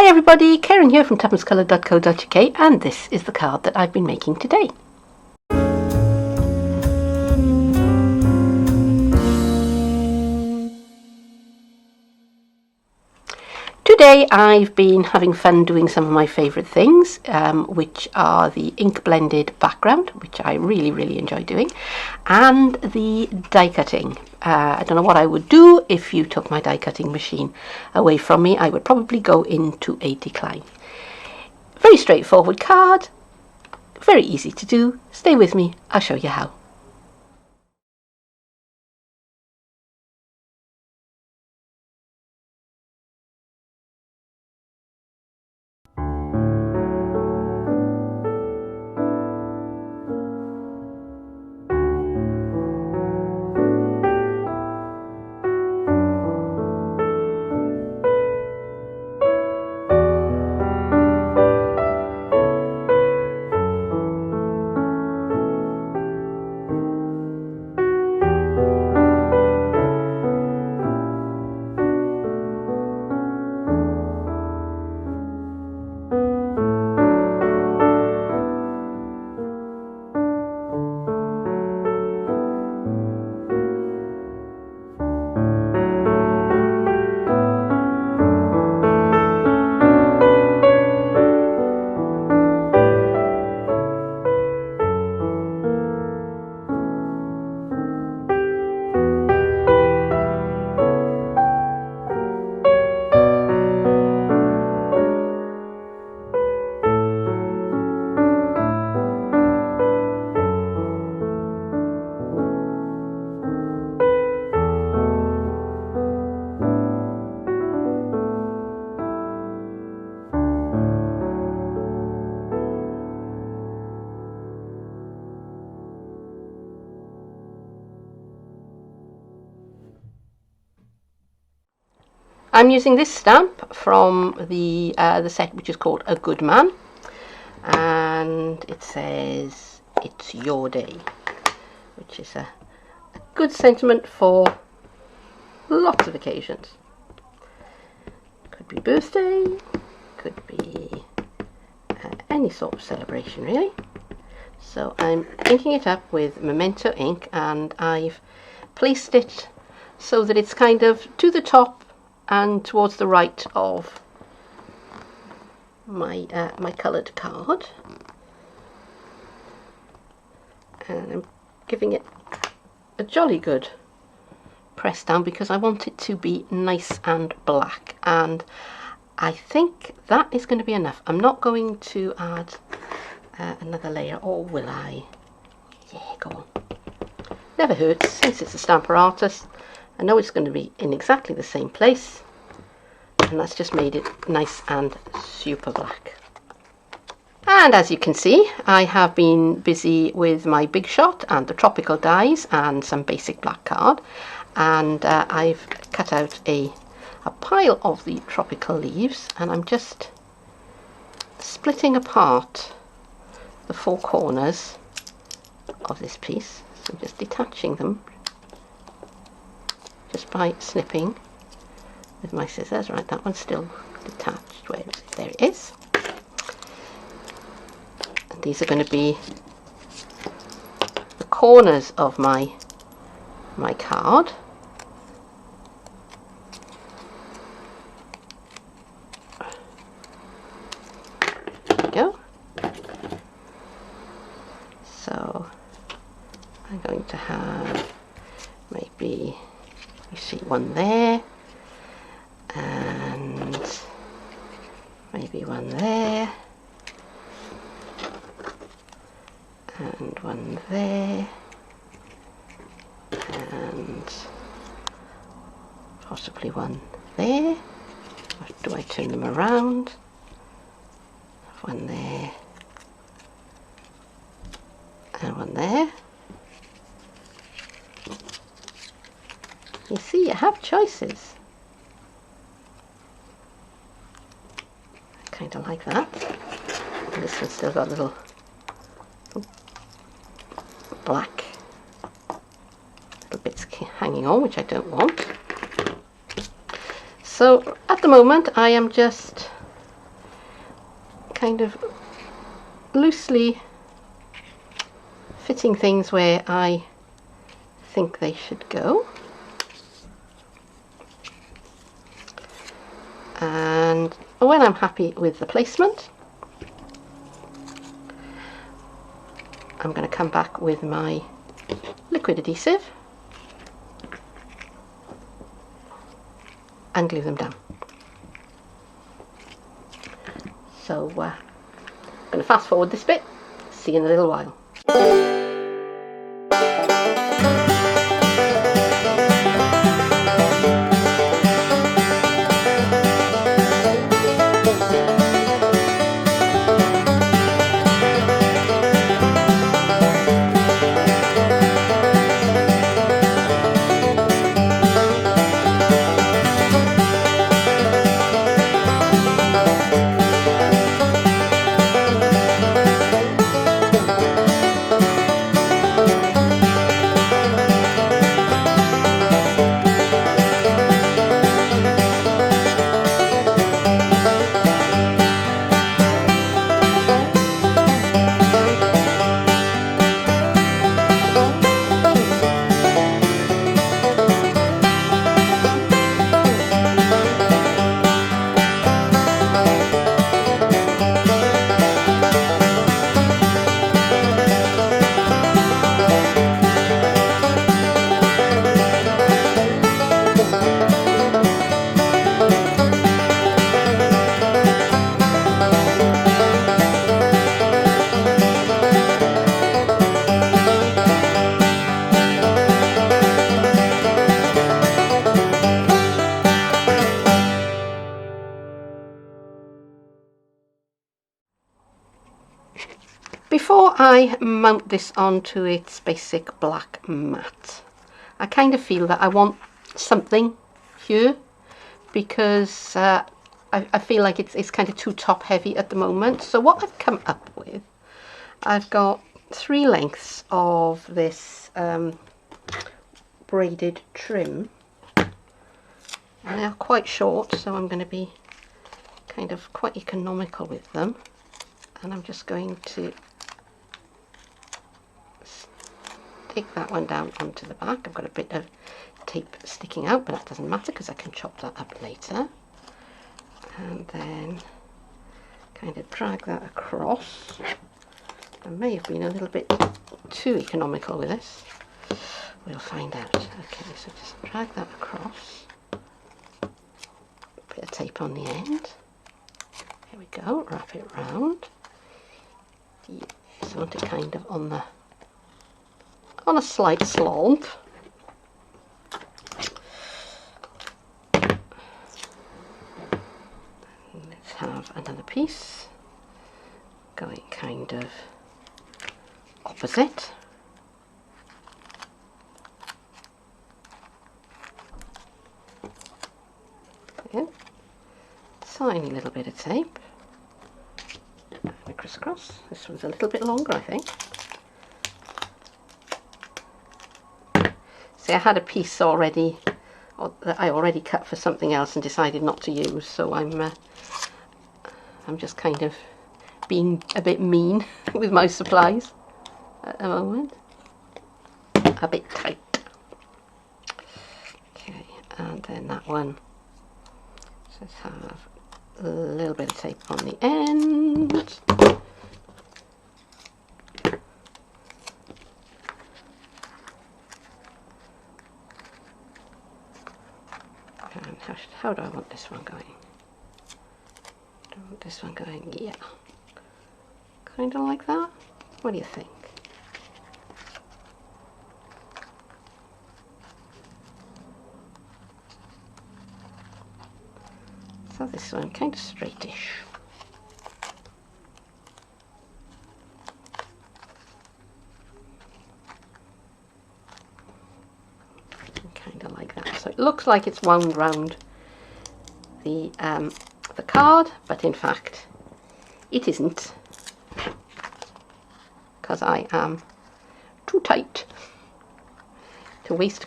everybody, Keren here from tuppencecoloured.co.uk, and this is the card that I've been making today. Today I've been having fun doing some of my favourite things, which are the ink blended background, which I really enjoy doing, and the die cutting. I don't know what I would do if you took my die cutting machine away from me. I would probably go into a decline. Very straightforward card, very easy to do. Stay with me, I'll show you how. I'm using this stamp from the set, which is called A Good Man, and it says it's your day, which is a good sentiment for lots of occasions. Could be birthday, could be any sort of celebration really. So I'm inking it up with Memento ink, and I've placed it so that it's kind of to the top and towards the right of my my coloured card, and I'm giving it a jolly good press down because I want it to be nice and black, and I think that is going to be enough. I'm not going to add another layer, or will I? Yeah, go on. Never hurts. Since it's a stamper artist, I know it's going to be in exactly the same place, and that's just made it nice and super black. And as you can see, I have been busy with my Big Shot and the tropical dies and some basic black card, and I've cut out a pile of the tropical leaves, and I'm just splitting apart the four corners of this piece. So I'm just detaching them just by snipping with my scissors. Right, that one's still detached. Where is it? There it is. And these are going to be the corners of my card. There we go. So I'm going to have maybe, you see, one there, and maybe one there, and one there, and possibly one there. Or do I turn them around? One there and one there. You see, you have choices. I kind of like that. And this one's still got little black little bits hanging on, which I don't want. So at the moment I am just kind of loosely fitting things where I think they should go. And when I'm happy with the placement, I'm going to come back with my liquid adhesive and glue them down. So I'm going to fast forward this bit, see you in a little while. Before I mount this onto its basic black mat, I kind of feel that I want something here, because I feel like it's kind of too top heavy at the moment. So what I've come up with, I've got 3 lengths of this braided trim. And they're quite short, so I'm going to be kind of quite economical with them. And I'm just going to stick that one down onto the back. I've got a bit of tape sticking out, but that doesn't matter because I can chop that up later. And then kind of drag that across. I may have been a little bit too economical with this. We'll find out. Okay, so just drag that across. Bit of tape on the end. Here we go, wrap it round. Yeah, so I want it kind of on a slight slant. Let's have another piece going kind of opposite. Yeah. Tiny little bit of tape. And crisscross. This one's a little bit longer, I think. See, I had a piece already that I already cut for something else and decided not to use, so I'm just kind of being a bit mean with my supplies at the moment. A bit tight. Okay, and then that one. Let's have a little bit of tape on the end. And how do I want this one going? Do I want this one going? Yeah. Kind of like that? What do you think? So this one kind of straightish. Kind of like that. So it looks like it's wound round the card, but in fact it isn't, because I am too tight to waste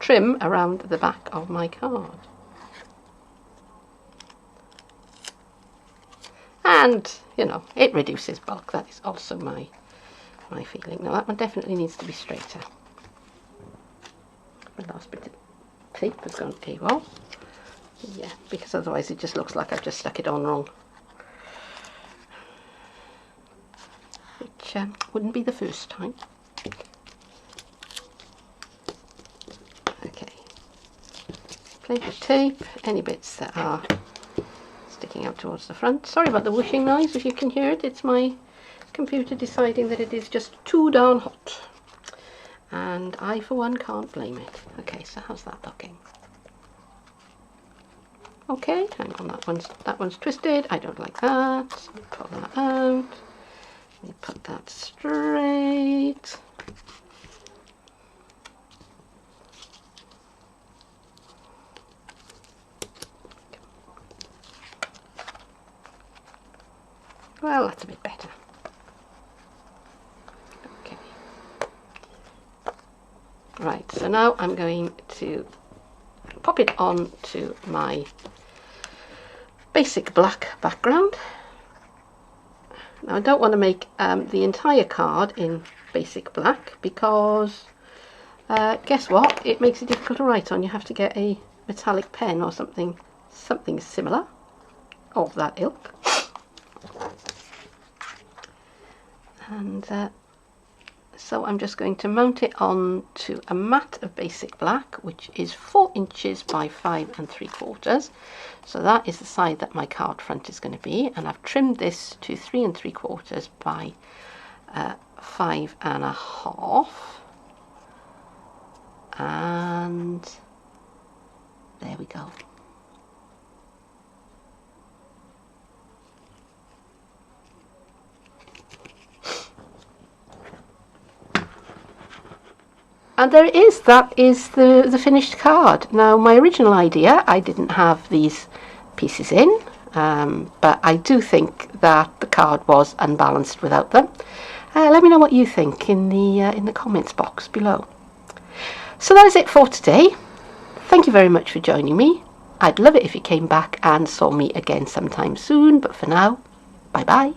trim around the back of my card. and you know, it reduces bulk. That is also my feeling. Now that one definitely needs to be straighter. The last bit of tape has gone AWOL. Yeah, because otherwise it just looks like I've just stuck it on wrong, which wouldn't be the first time. Okay, plenty of tape, any bits that are sticking out towards the front. Sorry about the whooshing noise, if you can hear it. It's my computer deciding that it is just too darn hot, and I for one can't blame it. Okay, so how's that looking? Okay, hang on, that one's twisted. I don't like that. So pull that out. Let me put that straight. Well, that's a bit better. Okay. Right, so now I'm going to pop it on to my basic black background. Now I don't want to make the entire card in basic black because guess what? It makes it difficult to write on. You have to get a metallic pen or something similar of that ilk. And so I'm just going to mount it on to a mat of basic black, which is 4 inches by 5 3/4. So that is the side that my card front is going to be, and I've trimmed this to 3 3/4 by 5 1/2, and there we go. And there it is. That is the finished card. Now, my original idea, I didn't have these pieces in, but I do think that the card was unbalanced without them. Let me know what you think in the comments box below. So that is it for today. Thank you very much for joining me. I'd love it if you came back and saw me again sometime soon, but for now, bye bye.